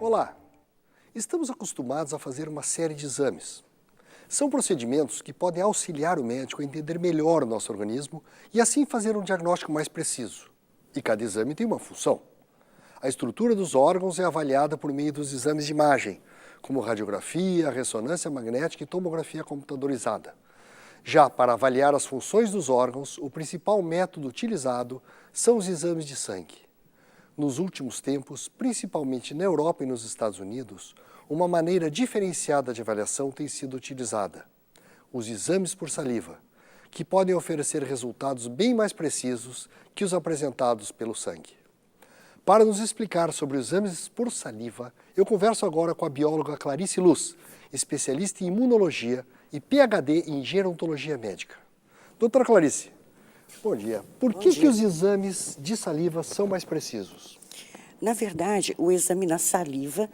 Olá! Estamos acostumados a fazer uma série de exames. São procedimentos que podem auxiliar o médico a entender melhor o nosso organismo e assim fazer um diagnóstico mais preciso. E cada exame tem uma função. A estrutura dos órgãos é avaliada por meio dos exames de imagem, como radiografia, ressonância magnética e tomografia computadorizada. Já para avaliar as funções dos órgãos, o principal método utilizado são os exames de sangue. Nos últimos tempos, principalmente na Europa e nos Estados Unidos, uma maneira diferenciada de avaliação tem sido utilizada: os exames por saliva, que podem oferecer resultados bem mais precisos que os apresentados pelo sangue. Para nos explicar sobre os exames por saliva, eu converso agora com a bióloga Clarice Luz, especialista em imunologia e PhD em gerontologia médica. Doutora Clarice, bom dia. Por que os exames de saliva são mais precisos? Na verdade, o exame na saliva,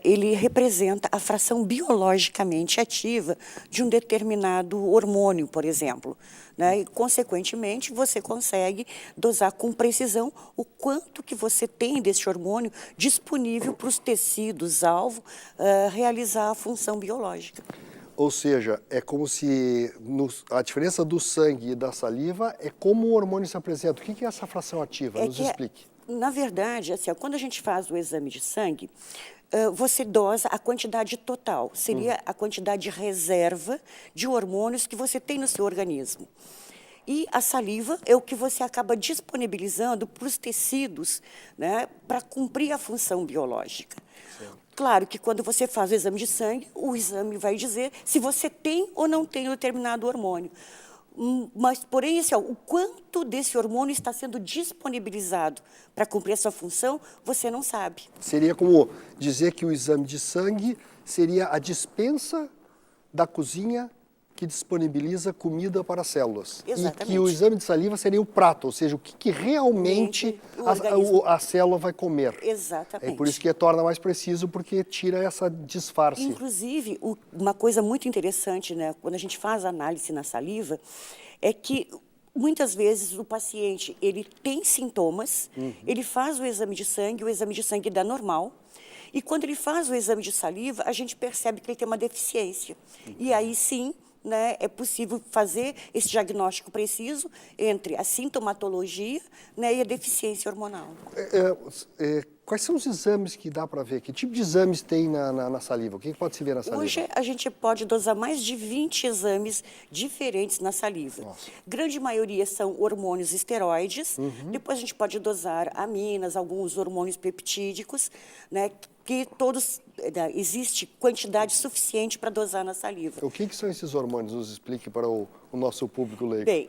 ele representa a fração biologicamente ativa de um determinado hormônio, por exemplo. Né? E, consequentemente, você consegue dosar com precisão o quanto que você tem desse hormônio disponível para os tecidos-alvo realizar a função biológica. Ou seja, é como se a diferença do sangue e da saliva é como o hormônio se apresenta. O que é essa fração ativa? Nos explique. Na verdade, assim, quando a gente faz o exame de sangue, você dosa a quantidade total, seria a quantidade reserva de hormônios que você tem no seu organismo. E a saliva é o que você acaba disponibilizando para os tecidos, né, para cumprir a função biológica. Certo. Claro que quando você faz o exame de sangue, o exame vai dizer se você tem ou não tem um determinado hormônio. Mas, porém, assim, o quanto desse hormônio está sendo disponibilizado para cumprir essa função, você não sabe. Seria como dizer que o exame de sangue seria a dispensa da cozinha que disponibiliza comida para as células. Exatamente. E que o exame de saliva seria o prato, ou seja, o que realmente a célula vai comer. Exatamente. É por isso que torna mais preciso, porque tira essa disfarce. Inclusive, uma coisa muito interessante, né, quando a gente faz análise na saliva, é que muitas vezes o paciente ele tem sintomas, ele faz o exame de sangue dá normal, e quando ele faz o exame de saliva, a gente percebe que ele tem uma deficiência. E aí sim, né, é possível fazer esse diagnóstico preciso entre a sintomatologia, né, e a deficiência hormonal. Quais são os exames que dá para ver? Que tipo de exames tem na saliva? O que pode se ver na saliva? Hoje a gente pode dosar mais de 20 exames diferentes na saliva. Nossa. Grande maioria são hormônios esteroides, depois a gente pode dosar aminas, alguns hormônios peptídicos, né, que todos, existe quantidade suficiente para dosar na saliva. O que são esses hormônios? Nos explique para o nosso público leigo. Bem,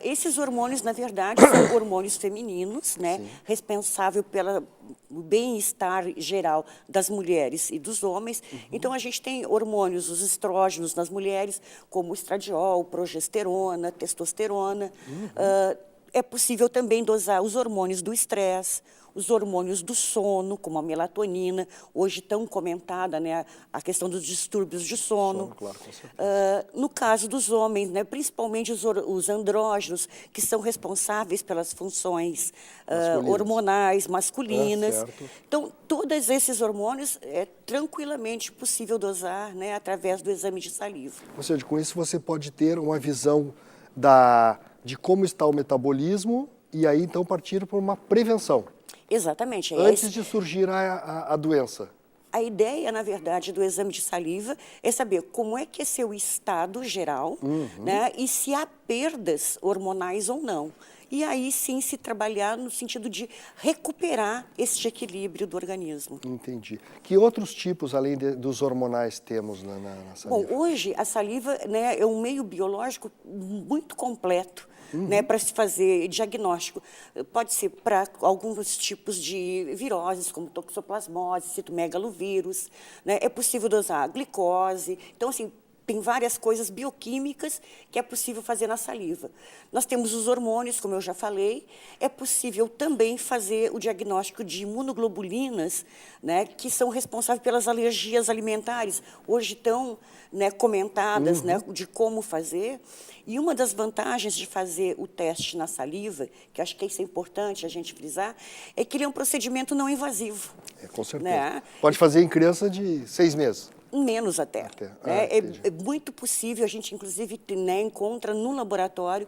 esses hormônios, na verdade, são hormônios femininos, né, responsável pelo bem-estar geral das mulheres e dos homens. Então, a gente tem hormônios, os estrógenos nas mulheres, como estradiol, progesterona, testosterona. É possível também dosar os hormônios do estresse, os hormônios do sono, como a melatonina, hoje tão comentada, né, a questão dos distúrbios de sono. Claro, com certeza. No caso dos homens, né, principalmente os andrógenos, que são responsáveis pelas funções hormonais masculinas. Então, todos esses hormônios é tranquilamente possível dosar, né, através do exame de saliva. Ou seja, com isso você pode ter uma visão de como está o metabolismo e aí então partir para uma prevenção. Exatamente. Antes de surgir a doença. A ideia, na verdade, do exame de saliva é saber como é que é seu estado geral, né, e se há perdas hormonais ou não. E aí sim se trabalhar no sentido de recuperar este equilíbrio do organismo. Entendi. Que outros tipos, além dos hormonais, temos na saliva? Bom, hoje a saliva, né, é um meio biológico muito completo. Né, para se fazer diagnóstico. Pode ser para alguns tipos de viroses, como toxoplasmose, citomegalovírus, né, é possível dosar glicose. Então, assim, tem várias coisas bioquímicas que é possível fazer na saliva. Nós temos os hormônios, como eu já falei, é possível também fazer o diagnóstico de imunoglobulinas, né, que são responsáveis pelas alergias alimentares, hoje tão, né, comentadas, né, de como fazer. E uma das vantagens de fazer o teste na saliva, que acho que isso é importante a gente frisar, é que ele é um procedimento não invasivo. Com certeza. Né? Pode fazer em criança de 6 meses. Menos até. Né? É muito possível, a gente inclusive, né, encontra no laboratório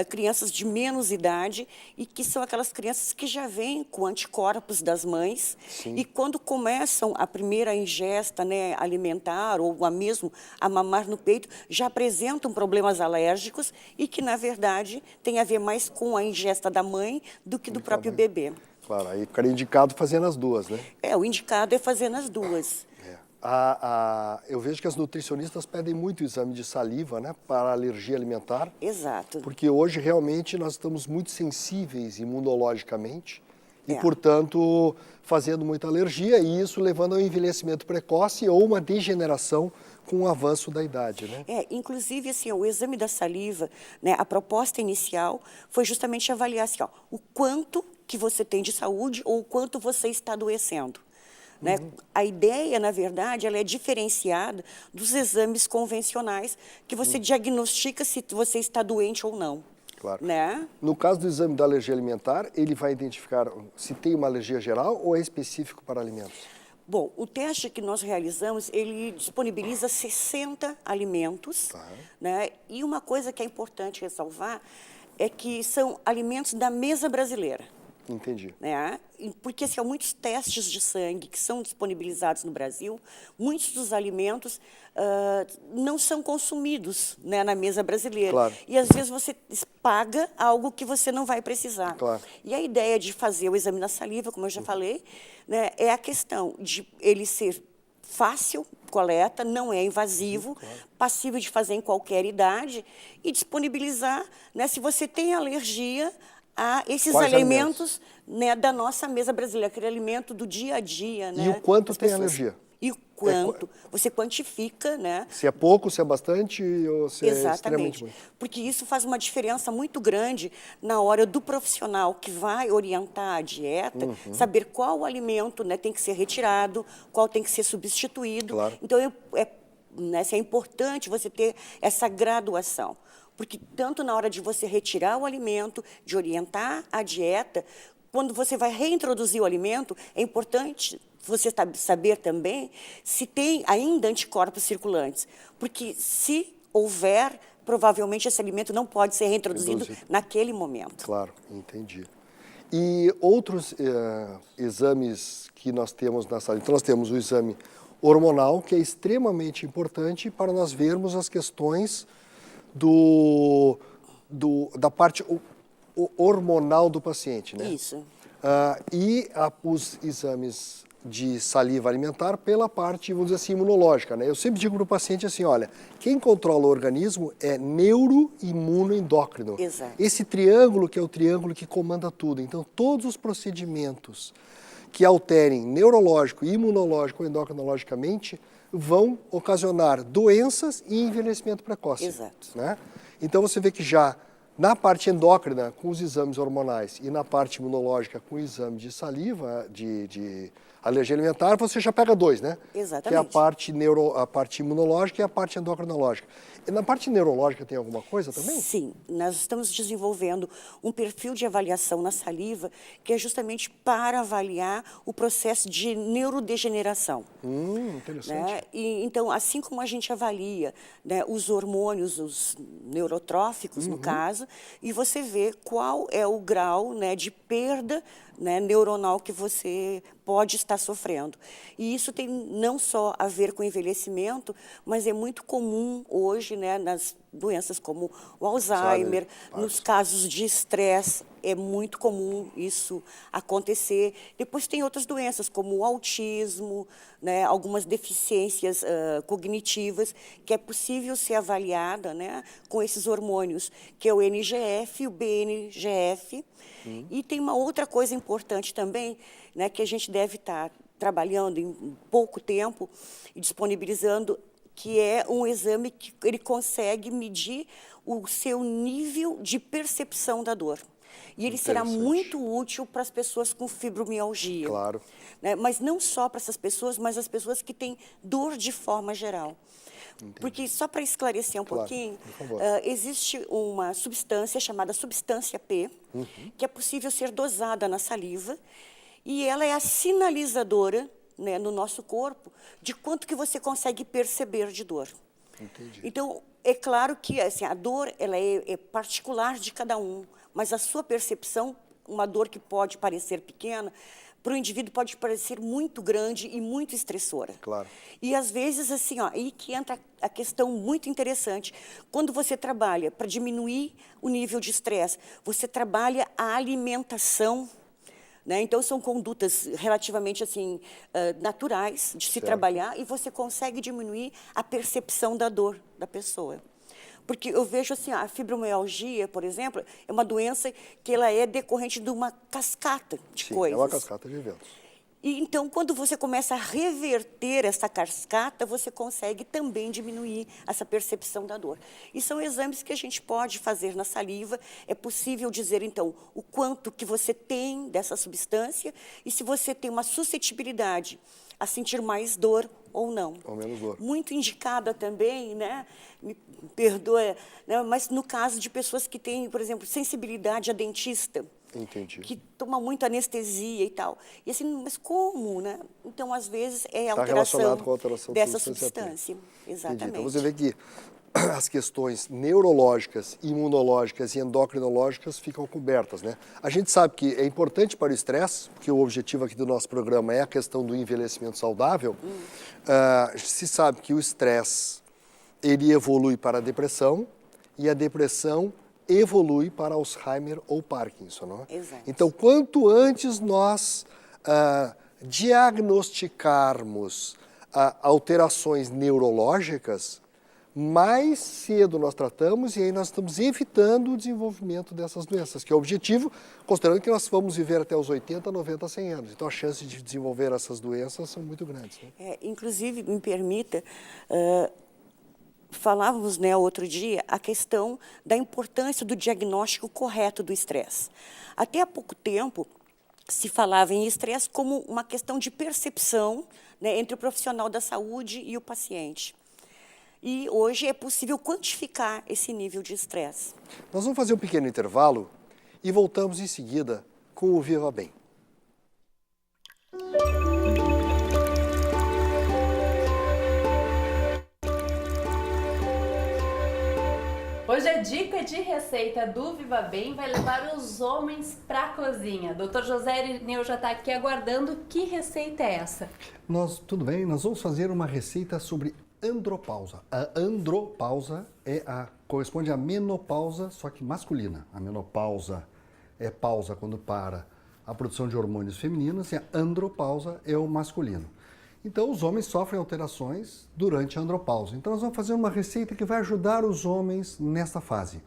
crianças de menos idade e que são aquelas crianças que já vêm com anticorpos das mães. Sim. E quando começam a primeira ingesta, né, alimentar ou mesmo a mamar no peito, já apresentam problemas alérgicos e que, na verdade, tem a ver mais com a ingesta da mãe do que do próprio bebê. Claro, aí ficaria indicado fazendo as duas, né? O indicado é fazer nas duas. Eu vejo que as nutricionistas pedem muito o exame de saliva, né, para alergia alimentar. Exato. Porque hoje, realmente, nós estamos muito sensíveis imunologicamente e, portanto, fazendo muita alergia e isso levando ao envelhecimento precoce ou uma degeneração com o avanço da idade, né? Inclusive, assim, o exame da saliva, né, a proposta inicial foi justamente avaliar assim, o quanto que você tem de saúde ou o quanto você está adoecendo. Né? A ideia, na verdade, ela é diferenciada dos exames convencionais que você diagnostica se você está doente ou não. Claro. Né? No caso do exame da alergia alimentar, ele vai identificar se tem uma alergia geral ou é específico para alimentos? Bom, o teste que nós realizamos, ele disponibiliza 60 alimentos. Né? E uma coisa que é importante ressalvar é que são alimentos da mesa brasileira. Entendi. Né? Porque assim, há muitos testes de sangue que são disponibilizados no Brasil, muitos dos alimentos não são consumidos, né, na mesa brasileira. Claro. E às vezes você paga algo que você não vai precisar. Claro. E a ideia de fazer o exame da saliva, como eu já falei, né, é a questão de ele ser fácil, coleta, não é invasivo, passível de fazer em qualquer idade e disponibilizar, né, se você tem alergia a esses alimentos, né, da nossa mesa brasileira, aquele alimento do dia a dia. Né, e o quanto tem alergia? E o quanto. Você quantifica, né? Se é pouco, se é bastante ou se é extremamente muito. Porque isso faz uma diferença muito grande na hora do profissional que vai orientar a dieta, saber qual alimento, né, tem que ser retirado, qual tem que ser substituído. Claro. Então, né, é importante você ter essa graduação. Porque tanto na hora de você retirar o alimento, de orientar a dieta, quando você vai reintroduzir o alimento, é importante você saber também se tem ainda anticorpos circulantes. Porque se houver, provavelmente esse alimento não pode ser reintroduzido naquele momento. Claro, entendi. E outros exames que nós temos na sala? Então, nós temos o exame hormonal, que é extremamente importante para nós vermos as questões da parte hormonal do paciente, né? Isso. E os exames de saliva alimentar pela parte, vamos dizer assim, imunológica, né? Eu sempre digo para o paciente assim, olha, quem controla o organismo é neuroimunoendócrino. Exato. Esse triângulo que é o triângulo que comanda tudo. Então, todos os procedimentos que alterem neurológico, imunológico ou endocrinologicamente vão ocasionar doenças e envelhecimento precoce. Exato. Né? Então, você vê que já na parte endócrina, com os exames hormonais, e na parte imunológica, com o exame de saliva, de alergia alimentar, você já pega dois, né? Exatamente. Que é a parte imunológica e a parte endocrinológica. E na parte neurológica tem alguma coisa também? Sim, nós estamos desenvolvendo um perfil de avaliação na saliva que é justamente para avaliar o processo de neurodegeneração. Interessante. Né? E, então, assim como a gente avalia, né, os hormônios, os neurotróficos, no caso, e você vê qual é o grau, né, de perda, né, neuronal que você pode estar sofrendo. E isso tem não só a ver com envelhecimento, mas é muito comum hoje, né, nas doenças como o Alzheimer, nos casos de estresse, é muito comum isso acontecer. Depois tem outras doenças, como o autismo, né, algumas deficiências cognitivas, que é possível ser avaliada, né, com esses hormônios, que é o NGF e o BNGF. E tem uma outra coisa importante também, né, que a gente deve estar trabalhando em pouco tempo e disponibilizando, que é um exame que ele consegue medir o seu nível de percepção da dor. E ele será muito útil para as pessoas com fibromialgia. Claro. Né? Mas não só para essas pessoas, mas as pessoas que têm dor de forma geral. Entendi. Porque, só para esclarecer um pouquinho, existe uma substância chamada substância P, que é possível ser dosada na saliva, e ela é a sinalizadora, né, no nosso corpo de quanto que você consegue perceber de dor. Entendi. Então, é claro que assim, a dor ela é particular de cada um, mas a sua percepção, uma dor que pode parecer pequena, para o indivíduo pode parecer muito grande e muito estressora. Claro. E às vezes, assim, ó, aí que entra a questão muito interessante. Quando você trabalha para diminuir o nível de estresse, você trabalha a alimentação, né? Então, são condutas relativamente assim, naturais de se trabalhar, e você consegue diminuir a percepção da dor da pessoa. Porque eu vejo assim, a fibromialgia, por exemplo, é uma doença que ela é decorrente de uma cascata de coisas. É uma cascata de eventos. E então, quando você começa a reverter essa cascata, você consegue também diminuir essa percepção da dor. E são exames que a gente pode fazer na saliva. É possível dizer, então, o quanto que você tem dessa substância e se você tem uma suscetibilidade a sentir mais dor ou não. Ou menos dor. Muito indicada também, né? Me perdoa, né? Mas no caso de pessoas que têm, por exemplo, sensibilidade a dentista. Entendi. Que toma muita anestesia e tal. E assim, mas como, né? Então, às vezes, é a relacionado com a alteração dessa substância. Exatamente. Entendi. Então, você vê que as questões neurológicas, imunológicas e endocrinológicas ficam cobertas, né? A gente sabe que é importante para o estresse, porque o objetivo aqui do nosso programa é a questão do envelhecimento saudável. Se sabe que o estresse, ele evolui para a depressão, e a depressão evolui para Alzheimer ou Parkinson, não é? Exato. Então, quanto antes nós diagnosticarmos alterações neurológicas, mais cedo nós tratamos, e aí nós estamos evitando o desenvolvimento dessas doenças, que é o objetivo, considerando que nós vamos viver até os 80, 90, 100 anos. Então, as chances de desenvolver essas doenças são muito grandes. Né? Inclusive, me permita, falávamos, né, outro dia, a questão da importância do diagnóstico correto do estresse. Até há pouco tempo, se falava em estresse como uma questão de percepção, né, entre o profissional da saúde e o paciente. E hoje é possível quantificar esse nível de estresse. Nós vamos fazer um pequeno intervalo e voltamos em seguida com o Viva Bem. Hoje a dica de receita do Viva Bem vai levar os homens para a cozinha. Dr. José Irineu já está aqui aguardando. Que receita é essa? Tudo bem, nós vamos fazer uma receita sobre andropausa. A andropausa corresponde à menopausa, só que masculina. A menopausa é pausa quando para a produção de hormônios femininos e a andropausa é o masculino. Então, os homens sofrem alterações durante a andropausa. Então, nós vamos fazer uma receita que vai ajudar os homens nessa fase.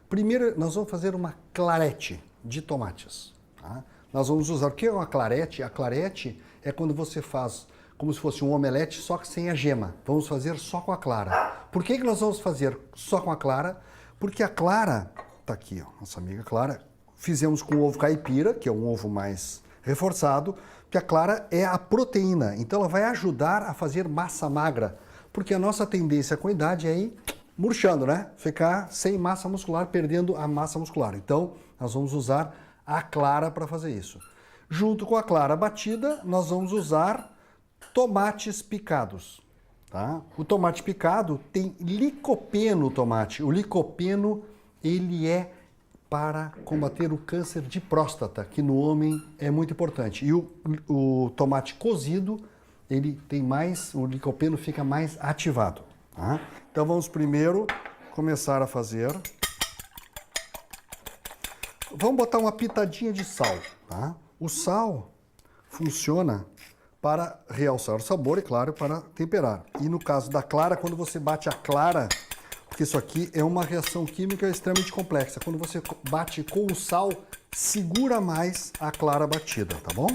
Primeiro, nós vamos fazer uma clarete de tomates. Tá? Nós vamos usar, o que é uma clarete? A clarete é quando você faz como se fosse um omelete, só que sem a gema. Vamos fazer só com a clara. Por que nós vamos fazer só com a clara? Porque a clara, tá aqui, ó, nossa amiga Clara, fizemos com ovo caipira, que é um ovo mais reforçado, porque a clara é a proteína, então ela vai ajudar a fazer massa magra, porque a nossa tendência com a idade é ir murchando, né? Ficar sem massa muscular, perdendo a massa muscular. Então, nós vamos usar a clara para fazer isso. Junto com a clara batida, nós vamos usar tomates picados. Tá? O tomate picado tem licopeno, o tomate. O licopeno, ele é para combater o câncer de próstata, que no homem é muito importante. E o tomate cozido, ele tem mais, o licopeno fica mais ativado. Tá? Então vamos primeiro começar a fazer. Vamos botar uma pitadinha de sal. Tá? O sal funciona para realçar o sabor e, claro, para temperar. E no caso da clara, quando você bate a clara, porque isso aqui é uma reação química extremamente complexa. Quando você bate com o sal, segura mais a clara batida, tá bom?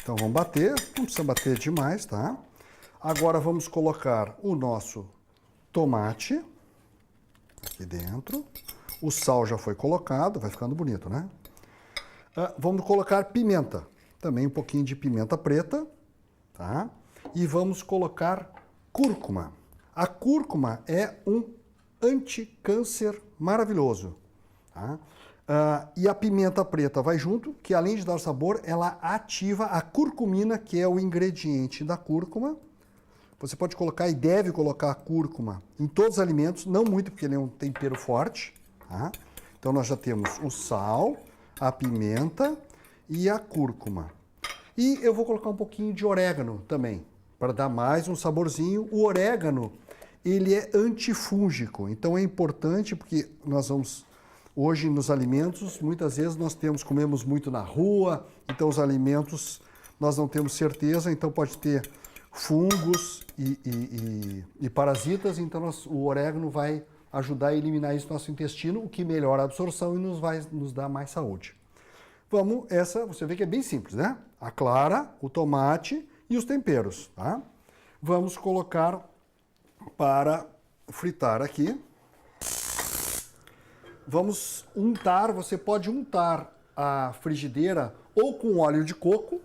Então vamos bater, não precisa bater demais, tá? Agora vamos colocar o nosso tomate aqui dentro. O sal já foi colocado, vai ficando bonito, né? Vamos colocar pimenta, também um pouquinho de pimenta preta, tá? E vamos colocar cúrcuma. A cúrcuma é um anticâncer maravilhoso, tá? E a pimenta preta vai junto, que além de dar sabor, ela ativa a curcumina, que é o ingrediente da cúrcuma. Você pode colocar e deve colocar a cúrcuma em todos os alimentos, não muito, porque ele é um tempero forte, tá? Então nós já temos o sal, a pimenta e a cúrcuma. E eu vou colocar um pouquinho de orégano também, para dar mais um saborzinho. O orégano, ele é antifúngico, então é importante porque nós vamos, hoje nos alimentos, muitas vezes nós comemos muito na rua, então os alimentos nós não temos certeza, então pode ter fungos e parasitas, então o orégano vai ajudar a eliminar isso do nosso intestino, o que melhora a absorção e nos dá mais saúde. Você vê que é bem simples, né? A clara, o tomate e os temperos, tá? Vamos colocar para fritar aqui. Vamos untar, você pode untar a frigideira ou com óleo de coco,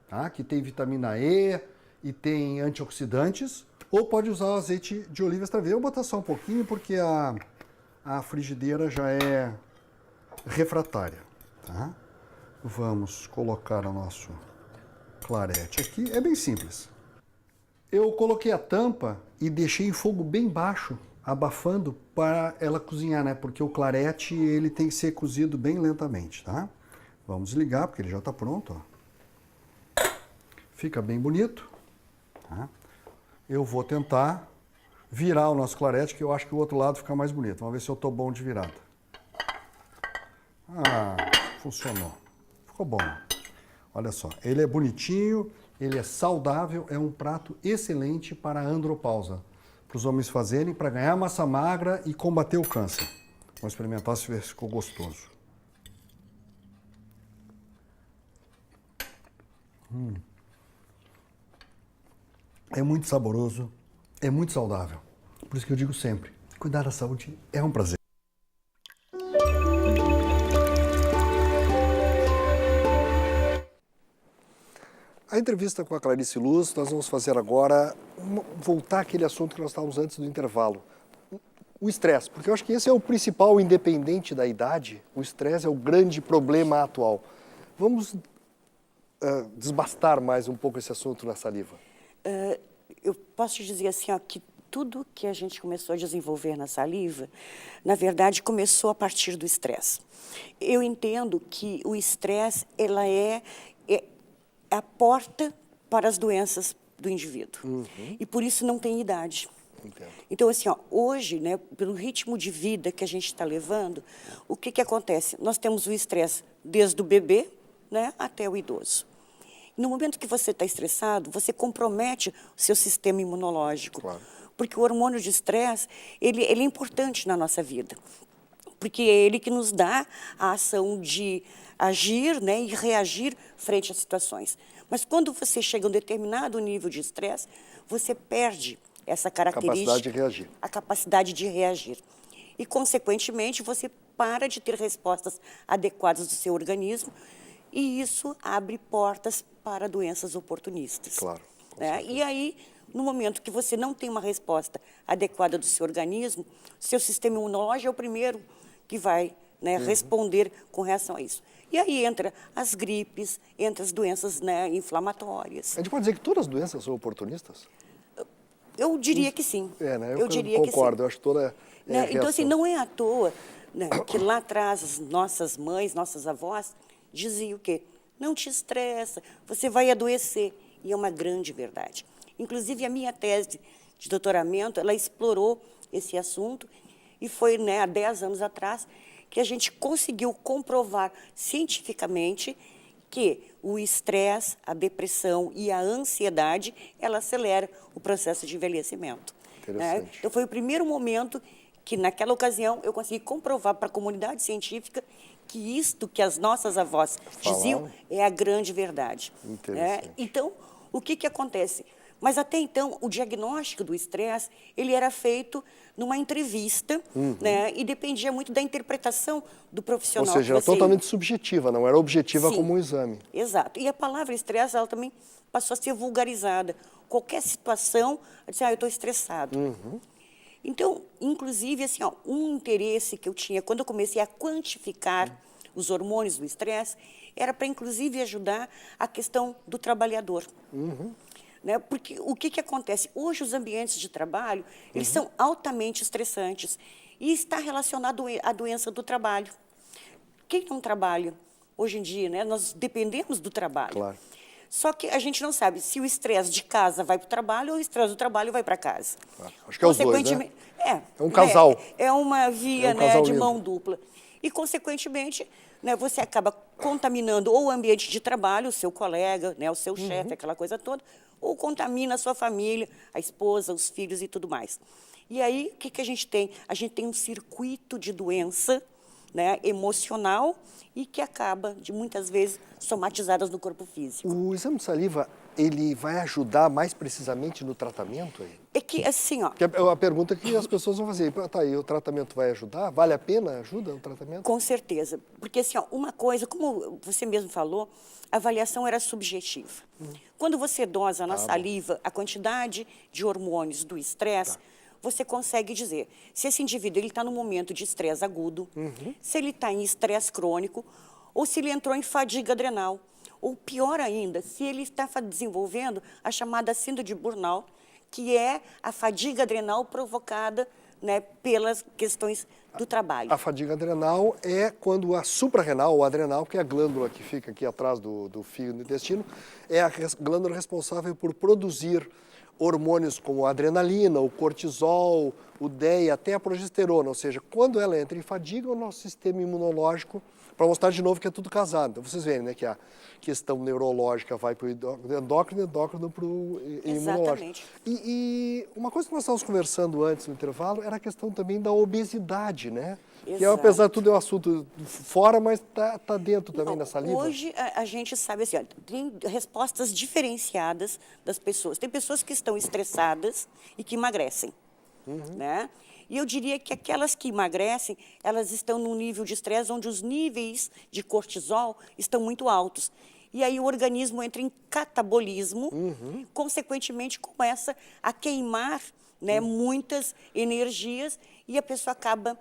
tá? Que tem vitamina E e tem antioxidantes, ou pode usar o azeite de oliva extra virgem. Eu vou botar só um pouquinho porque a frigideira já é refratária, tá? Vamos colocar o nosso clarete aqui, é bem simples. Eu coloquei a tampa e deixei em fogo bem baixo, abafando para ela cozinhar, né? Porque o clarete, ele tem que ser cozido bem lentamente, tá? Vamos desligar, porque ele já está pronto, ó. Fica bem bonito, tá? Eu vou tentar virar o nosso clarete, que eu acho que o outro lado fica mais bonito. Vamos ver se eu estou bom de virada. Funcionou. Ficou bom. Olha só, ele é bonitinho, ele é saudável, é um prato excelente para a andropausa. Para os homens fazerem, para ganhar massa magra e combater o câncer. Vamos experimentar se ficou gostoso. É muito saboroso, é muito saudável. Por isso que eu digo sempre, cuidar da saúde é um prazer. A entrevista com a Clarice Luz, nós vamos fazer agora, voltar àquele assunto que nós estávamos antes do intervalo. O estresse, porque eu acho que esse é o principal, independente da idade, o estresse é o grande problema atual. Vamos desbastar mais um pouco esse assunto na saliva. Eu posso te dizer assim, ó, que tudo que a gente começou a desenvolver na saliva, na verdade, começou a partir do estresse. Eu entendo que o estresse, ela é a porta para as doenças do indivíduo. E por isso não tem idade. Entendo. Então, assim, ó, hoje, né, pelo ritmo de vida que a gente está levando, o que acontece? Nós temos o estresse desde o bebê, né, até o idoso. No momento que você está estressado, você compromete o seu sistema imunológico. Claro. Porque o hormônio de estresse, ele é importante na nossa vida. Porque é ele que nos dá a ação de agir, né, e reagir frente às situações. Mas quando você chega a um determinado nível de estresse, você perde essa característica. Capacidade de reagir. A capacidade de reagir. E, consequentemente, você para de ter respostas adequadas do seu organismo e isso abre portas para doenças oportunistas. Claro. Né? E aí, no momento que você não tem uma resposta adequada do seu organismo, seu sistema imunológico é o primeiro que vai, né, responder com relação a isso. E aí entra as gripes, entra as doenças, né, inflamatórias. A gente pode dizer que todas as doenças são oportunistas? Eu diria que sim. Né? Eu diria concordo, que sim. eu acho toda... Né? Então, assim, não é à toa, né, que lá atrás as nossas mães, nossas avós, diziam o quê? Não te estressa, você vai adoecer. E é uma grande verdade. Inclusive, a minha tese de doutoramento, ela explorou esse assunto e foi, né, há 10 anos atrás que a gente conseguiu comprovar cientificamente que o estresse, a depressão e a ansiedade, ela acelera o processo de envelhecimento. Interessante. Né? Então, foi o primeiro momento que, naquela ocasião, eu consegui comprovar para a comunidade científica que isto que as nossas avós diziam é a grande verdade. Interessante. Né? Então, o que acontece? Mas até então, o diagnóstico do estresse, ele era feito numa entrevista, né? E dependia muito da interpretação do Ou profissional. seja, era que você ia. totalmente subjetiva, não era objetiva Sim, como um exame. Exato. E a palavra estresse, ela também passou a ser vulgarizada. Qualquer situação, eu disse, eu estou estressado. Então, inclusive, assim, ó, um interesse que eu tinha quando eu comecei a quantificar os hormônios do estresse era para, inclusive, ajudar a questão do trabalhador. Né? Porque o que acontece? Hoje, os ambientes de trabalho, eles são altamente estressantes e está relacionado à doença do trabalho. Quem não trabalha hoje em dia, né? Nós dependemos do trabalho. Claro. Só que a gente não sabe se o estresse de casa vai para o trabalho ou o estresse do trabalho vai para casa. Claro. Acho que é os dois, né? É um casal. É uma via, É um casal de lindo. mão dupla. E, consequentemente, né, você acaba contaminando ou o ambiente de trabalho, o seu colega, né, o seu chefe, aquela coisa toda, ou contamina a sua família, a esposa, os filhos e tudo mais. E aí, o que a gente tem? A gente tem um circuito de doença, né, emocional e que acaba, muitas vezes, somatizadas no corpo físico. O exame de saliva, ele vai ajudar mais precisamente no tratamento aí? É que, assim, ó, Que é a pergunta que as pessoas vão fazer. Tá aí, o tratamento vai ajudar? Vale a pena? Ajuda o tratamento? com certeza. Porque, assim, ó, uma coisa, como você mesmo falou, a avaliação era subjetiva. Quando você dosa na saliva a quantidade de hormônios do estresse, você consegue dizer se esse indivíduo está num momento de estresse agudo, se ele está em estresse crônico, ou se ele entrou em fadiga adrenal. Ou, pior ainda, se ele está desenvolvendo a chamada síndrome de burnout, que é a fadiga adrenal provocada, né, pelas questões do trabalho. A fadiga adrenal é quando a suprarrenal, ou adrenal, que é a glândula que fica aqui atrás do fio do intestino, é a glândula responsável por produzir hormônios como a adrenalina, o cortisol, o DEA, até a progesterona. Ou seja, quando ela entra em fadiga, o nosso sistema imunológico, para mostrar de novo que é tudo casado. Então, vocês veem, né, que a questão neurológica vai para o endócrino, endócrino para o imunológico. Exatamente. E uma coisa que nós estávamos conversando antes no intervalo era a questão também da obesidade, né? Que Exato. apesar de tudo é um assunto fora, mas tá dentro também Não, da saliva. Hoje a gente sabe assim, ó, tem respostas diferenciadas das pessoas. Tem pessoas que estão estressadas e que emagrecem, né? E eu diria que aquelas que emagrecem, elas estão num nível de estresse onde os níveis de cortisol estão muito altos. E aí o organismo entra em catabolismo, consequentemente começa a queimar, né, muitas energias e a pessoa acaba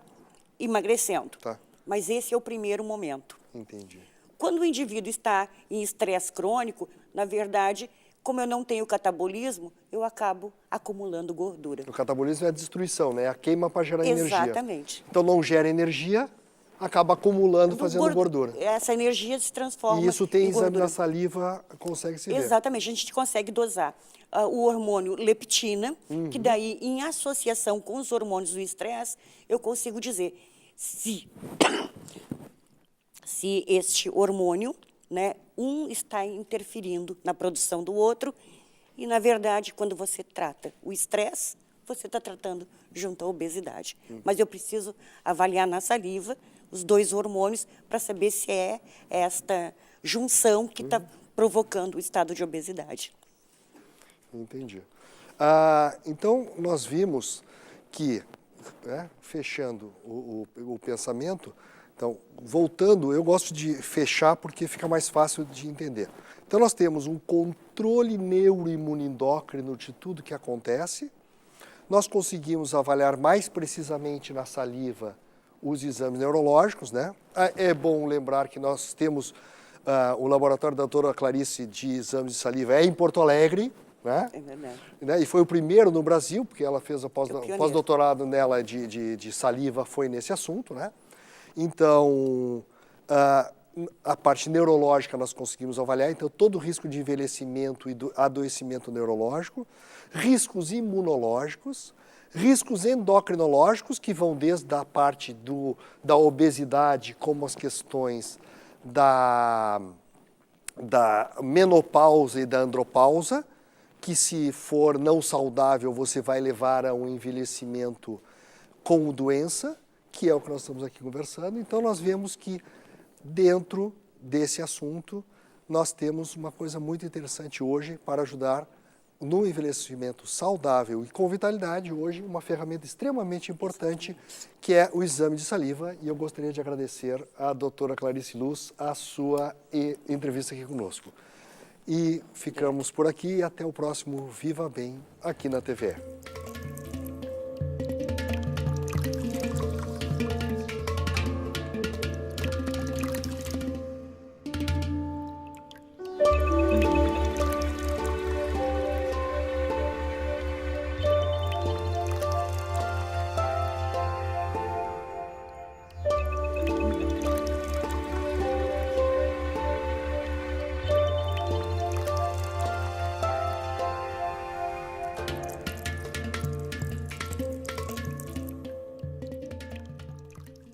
emagrecendo. Tá. Mas esse é o primeiro momento. Entendi. Quando o indivíduo está em estresse crônico, na verdade, como eu não tenho catabolismo, eu acabo acumulando gordura. O catabolismo é a destruição, né? A queima para gerar energia. Exatamente. Então não gera energia, acaba acumulando, fazendo gordura. Essa energia se transforma E isso tem em exame gordura. na saliva, consegue se ver. Exatamente, a gente consegue dosar o hormônio leptina, que daí, em associação com os hormônios do estresse, eu consigo dizer se este hormônio, né, um está interferindo na produção do outro, e, na verdade, quando você trata o estresse, você está tratando junto à obesidade. Mas eu preciso avaliar na saliva os dois hormônios para saber se é esta junção que está provocando o estado de obesidade. Entendi. Então, nós vimos que, né, fechando o pensamento, então, voltando, eu gosto de fechar porque fica mais fácil de entender. Então, nós temos um controle neuroimunendócrino de tudo que acontece, nós conseguimos avaliar mais precisamente na saliva os exames neurológicos, né? É bom lembrar que nós temos o laboratório da doutora Clarice de exames de saliva em Porto Alegre, né? É verdade. Né? E foi o primeiro no Brasil, porque ela fez o pioneiro. pós-doutorado nela de saliva, foi nesse assunto, né? Então, a parte neurológica nós conseguimos avaliar, então todo o risco de envelhecimento e do adoecimento neurológico, riscos imunológicos, riscos endocrinológicos, que vão desde a parte da obesidade, como as questões da menopausa e da andropausa, que se for não saudável, você vai levar a um envelhecimento com doença, que é o que nós estamos aqui conversando. Então, nós vemos que dentro desse assunto, nós temos uma coisa muito interessante hoje para ajudar no envelhecimento saudável e com vitalidade, hoje uma ferramenta extremamente importante, que é o exame de saliva. E eu gostaria de agradecer à doutora Clarice Luz a sua entrevista aqui conosco. E ficamos por aqui e até o próximo Viva Bem aqui na TVE.